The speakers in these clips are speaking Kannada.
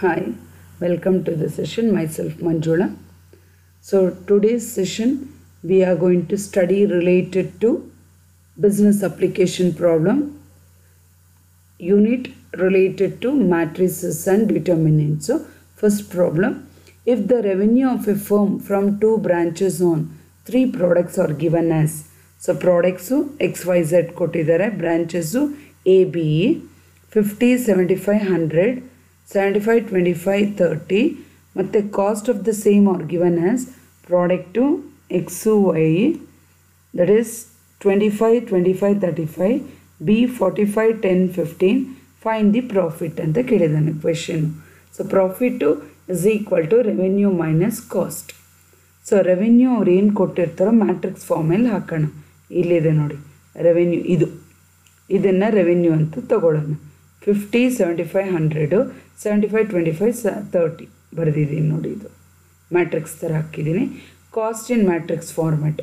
Hi, welcome to the session. Myself Manjula. So today's session we are going to study related to business application problem unit related to matrices and determinants. So first problem, if the revenue of a firm from two branches on three products are given as, so products XYZ ಕೊಟ್ಟಿದ್ದಾರೆ, branches ABE 50, 75, 100, 75, 25, 30 ಮತ್ತು cost of the same are given as product to XY, that is 25, 25, 35, B 45, 10, 15, find the profit ಅಂತ ಕೇಳಿದಾನೆ question. So profit is equal to revenue minus cost. So revenue ಅವ್ರು ಏನು ಕೊಟ್ಟಿರ್ತಾರೋ ಮ್ಯಾಟ್ರಿಕ್ಸ್ ಫಾರ್ಮಲ್ಲಿ ಹಾಕೋಣ. ಇಲ್ಲಿದೆ ನೋಡಿ ರೆವೆನ್ಯೂ, ಇದನ್ನು ರೆವೆನ್ಯೂ ಅಂತ ತಗೊಳ್ಳೋಣ. 50, 75, 100, 75, 25, 30 ಬರೆದಿದ್ದೀನಿ ನೋಡಿ. ಇದು ಮ್ಯಾಟ್ರಿಕ್ಸ್ ಥರ ಹಾಕಿದ್ದೀನಿ. ಕಾಸ್ಟ್ ಇನ್ ಮ್ಯಾಟ್ರಿಕ್ಸ್ ಫಾರ್ಮೆಟ್,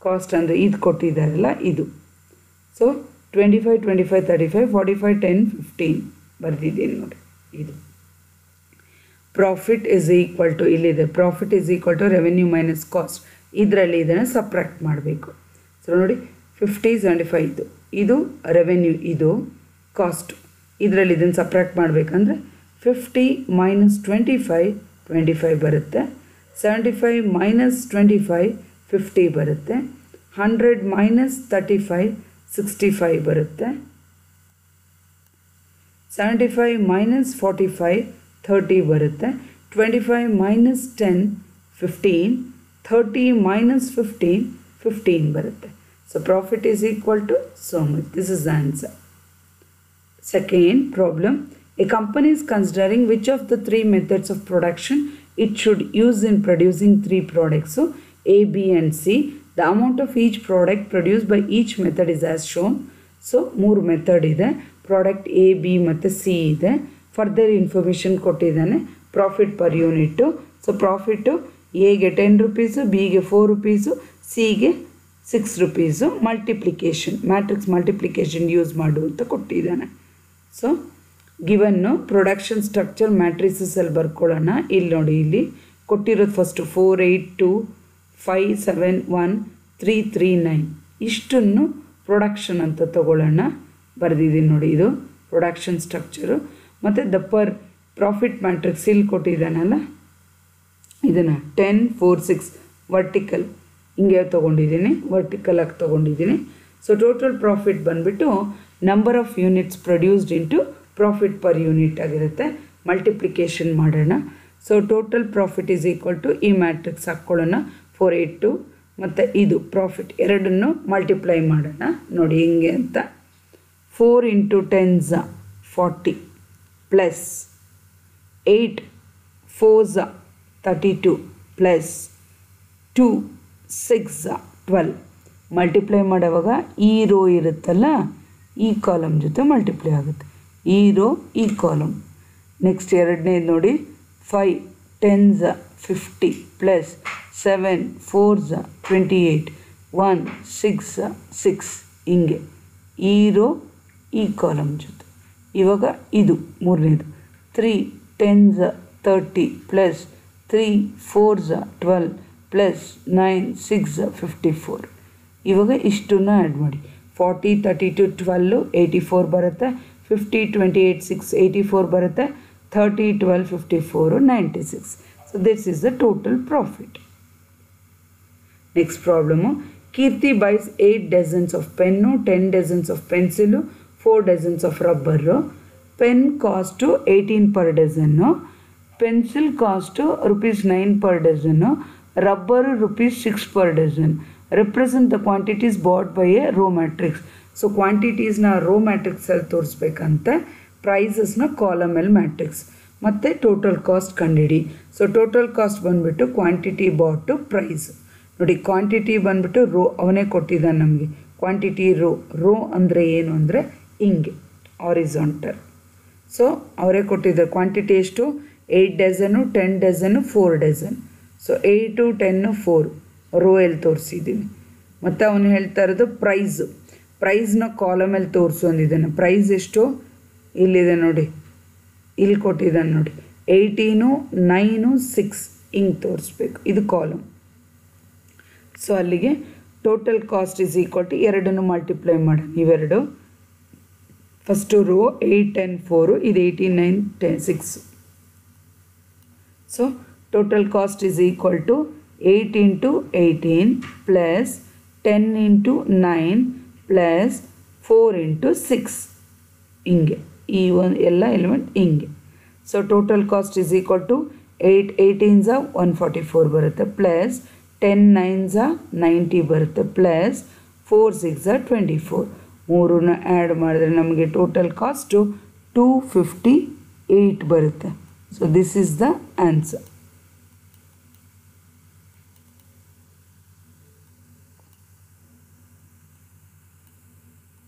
ಕಾಸ್ಟ್ ಅಂದರೆ ಇದು ಕೊಟ್ಟಿದ್ದಾರಲ್ಲ ಇದು. ಸೊ 25, 25, 35, 45, 10, 15 ಬರೆದಿದ್ದೀನಿ ನೋಡಿ. ಇದು ಪ್ರಾಫಿಟ್ ಇಸ್ ಈಕ್ವಲ್ ಟು, ಇಲ್ಲಿದೆ profit is equal to revenue minus cost. ಇದರಲ್ಲಿ ಇದನ್ನು ಸಪ್ರಾಕ್ಟ್ ಮಾಡಬೇಕು. ಸೊ ನೋಡಿ 50, 75 ಇದು ರೆವೆನ್ಯೂ, ಇದು ಕಾಸ್ಟ್. ಇದರಲ್ಲಿ ಇದನ್ನು ಸಪ್ರಾಕ್ಟ್ ಮಾಡಬೇಕಂದ್ರೆ 50 ಮೈನಸ್ 25, 25 ಬರುತ್ತೆ. 75 ಮೈನಸ್ 25, 50 ಬರುತ್ತೆ. 100 ಮೈನಸ್ 35, 65 ಬರುತ್ತೆ. 75 ಮೈನಸ್ 45, 30 ಬರುತ್ತೆ. 25 ಮೈನಸ್ 10, 15, 30 ಮೈನಸ್ 15, 15 ಬರುತ್ತೆ. So profit is equal to so much. This is the answer. Second problem, a company is considering which of the three methods of production it should use in producing three products. So A, B and C. The amount of each product produced by each method is as shown. So ಮೂರು ಮೆಥಡ್ ಇದೆ, ಪ್ರಾಡಕ್ಟ್ A, B ಮತ್ತು C ಇದೆ. ಫರ್ದರ್ ಇನ್ಫಾರ್ಮೇಷನ್ ಕೊಟ್ಟಿದ್ದಾನೆ profit per unit. So profit ಎಗೆ 10 ರೂಪೀಸು, ಬಿಗೆ 4 ರೂಪೀಸು, ಸಿಗೆ 6 rupees. Multiplication, matrix multiplication use ಮಾಡು ಅಂತ ಕೊಟ್ಟಿದ್ದಾನೆ. ಸೊ ಗಿವನ್ನು ಪ್ರೊಡಕ್ಷನ್ ಸ್ಟ್ರಕ್ಚರ್ ಮ್ಯಾಟ್ರಿಸಸಲ್ಲಿ ಬರ್ಕೊಳ್ಳೋಣ. ಇಲ್ಲಿ ನೋಡಿ, ಇಲ್ಲಿ ಕೊಟ್ಟಿರೋದು ಫಸ್ಟು 4, 8, 2, 5, 7, 1, 3, 3, 9 ಇಷ್ಟನ್ನು ಪ್ರೊಡಕ್ಷನ್ ಅಂತ ತಗೊಳ್ಳೋಣ. ಬರೆದಿದ್ದೀನಿ ನೋಡಿ, ಇದು ಪ್ರೊಡಕ್ಷನ್ ಸ್ಟ್ರಕ್ಚರು. ಮತ್ತು ದ ಪರ್ ಪ್ರಾಫಿಟ್ ಮ್ಯಾಟ್ರಿಕ್ಸ್ ಇಲ್ಲಿ ಕೊಟ್ಟಿದ್ದಾನಲ್ಲ, ಇದನ್ನು 10, 4, 6 ವರ್ಟಿಕಲ್ ಹಿಂಗೆ ತೊಗೊಂಡಿದ್ದೀನಿ, ವರ್ಟಿಕಲಾಗಿ ತೊಗೊಂಡಿದ್ದೀನಿ. ಸೊ ಟೋಟಲ್ ಪ್ರಾಫಿಟ್ ಬಂದುಬಿಟ್ಟು number of units produced into profit per unit ಆಗಿರುತ್ತೆ. ಮಲ್ಟಿಪ್ಲಿಕೇಶನ್ ಮಾಡೋಣ. So total profit is equal to ಈ ಮ್ಯಾಟ್ರಿಕ್ಸ್ ಹಾಕ್ಕೊಳ್ಳೋಣ 482 ಮತ್ತು ಇದು ಪ್ರಾಫಿಟ್ ಎರಡನ್ನು ಮಲ್ಟಿಪ್ಲೈ ಮಾಡೋಣ. ನೋಡಿ ಹಿಂಗೆ ಅಂತ 4 × 10s 40 plus 8 4s 32 plus 2 6 12 multiply ಮಾಡೋವಾಗ ಈ ರೋ ಇರುತ್ತಲ್ಲ, ಈ ಕಾಲಮ್ ಜೊತೆ ಮಲ್ಟಿಪ್ಲೈ ಆಗುತ್ತೆ. ಈ ರೋ ಈ ಕಾಲಮ್. ನೆಕ್ಸ್ಟ್ ಎರಡನೇದು ನೋಡಿ 5 10s 50 ಪ್ಲಸ್ 7 4s 28 1 6 6 ಹಿಂಗೆ ಈ ರೋ ಈ ಕಾಲಮ್ ಜೊತೆ. ಇವಾಗ ಇದು ಮೂರನೇದು 3 10s 30 ಪ್ಲಸ್ 3 4s 12 ಪ್ಲಸ್ 9 6 54. ಇವಾಗ ಇಷ್ಟನ್ನು ಆ್ಯಡ್ ಮಾಡಿ 40 32 12 84 ಬರುತ್ತೆ. 50 28 6 84 ಬರುತ್ತೆ. 30 12 54 96. So this is the total profit. Next problem, Keerthi buys 8 dozens of pen, 10 dozens of pencil, 4 dozens of rubber. Pen cost 18 per dozen, pencil cost ₹9 per dozen, rubber ₹6 per dozen. Represent the quantities bought by a row matrix. So ಕ್ವಾಂಟಿಟೀಸ್ನ ರೋ ಮ್ಯಾಟ್ರಿಕ್ಸಲ್ಲಿ ತೋರಿಸ್ಬೇಕಂತೆ, ಪ್ರೈಸಸ್ನ ಕಾಲಮಲ್ಲಿ ಮ್ಯಾಟ್ರಿಕ್ಸ್ ಮತ್ತು ಟೋಟಲ್ ಕಾಸ್ಟ್ ಕಂಡುಹಿಡಿ. ಸೊ ಟೋಟಲ್ ಕಾಸ್ಟ್ ಬಂದುಬಿಟ್ಟು ಕ್ವಾಂಟಿಟಿ ಬಾಟು ಪ್ರೈಸ್. ನೋಡಿ ಕ್ವಾಂಟಿಟಿ ಬಂದುಬಿಟ್ಟು ರೋ ಅವನೇ ಕೊಟ್ಟಿದ್ದಾನೆ ನಮಗೆ. ಕ್ವಾಂಟಿಟಿ ರೋ ಅಂದರೆ ಏನು ಅಂದರೆ ಹಿಂಗೆ ಆರಿಜಾಂಟಲ್. ಸೊ ಅವರೇ ಕೊಟ್ಟಿದ್ದಾರೆ. ಕ್ವಾಂಟಿಟಿ ಎಷ್ಟು? 8 dozen, 10 dozen, 4 dozen. So 8 10 4 row ಎಲ್ಲಿ ತೋರಿಸಿದ್ದೀನಿ. ಮತ್ತು ಅವನು ಹೇಳ್ತಾ ಇರೋದು ಪ್ರೈಸ್ನ ಕಾಲಮಲ್ಲಿ ತೋರಿಸು ಅಂದಿದ್ದಾನೆ. ಪ್ರೈಸ್ ಎಷ್ಟು? ಇಲ್ಲಿದೆ ನೋಡಿ, ಇಲ್ಲಿ ಕೊಟ್ಟಿದ್ದಾನೆ ನೋಡಿ 18 9 6 ಹಿಂಗೆ ತೋರಿಸ್ಬೇಕು, ಇದು ಕಾಲಮ್. ಸೊ ಅಲ್ಲಿಗೆ total cost is equal to ಎರಡನ್ನು ಮಲ್ಟಿಪ್ಲೈ ಮಾಡೋಣ. ಇವೆರಡು ಫಸ್ಟು ರೋ 8 10 4, ಇದು 18 9 10 6. So total cost is equal to 8 into 18 plus 10 into 9 plus 4 into 6 ಹಿಂಗೆ ಈ ಒಂದು ಎಲ್ಲ ಎಲಿಮೆಂಟ್ ಹಿಂಗೆ. So total cost is equal to 8 18 144 ಬರುತ್ತೆ, ಪ್ಲಸ್ 10 9 90 ಬರುತ್ತೆ, ಪ್ಲಸ್ 4 6 24. ಮೂರನ್ನು ಆ್ಯಡ್ ಮಾಡಿದ್ರೆ ನಮಗೆ ಟೋಟಲ್ ಕಾಸ್ಟು 258 ಬರುತ್ತೆ. So this is the answer.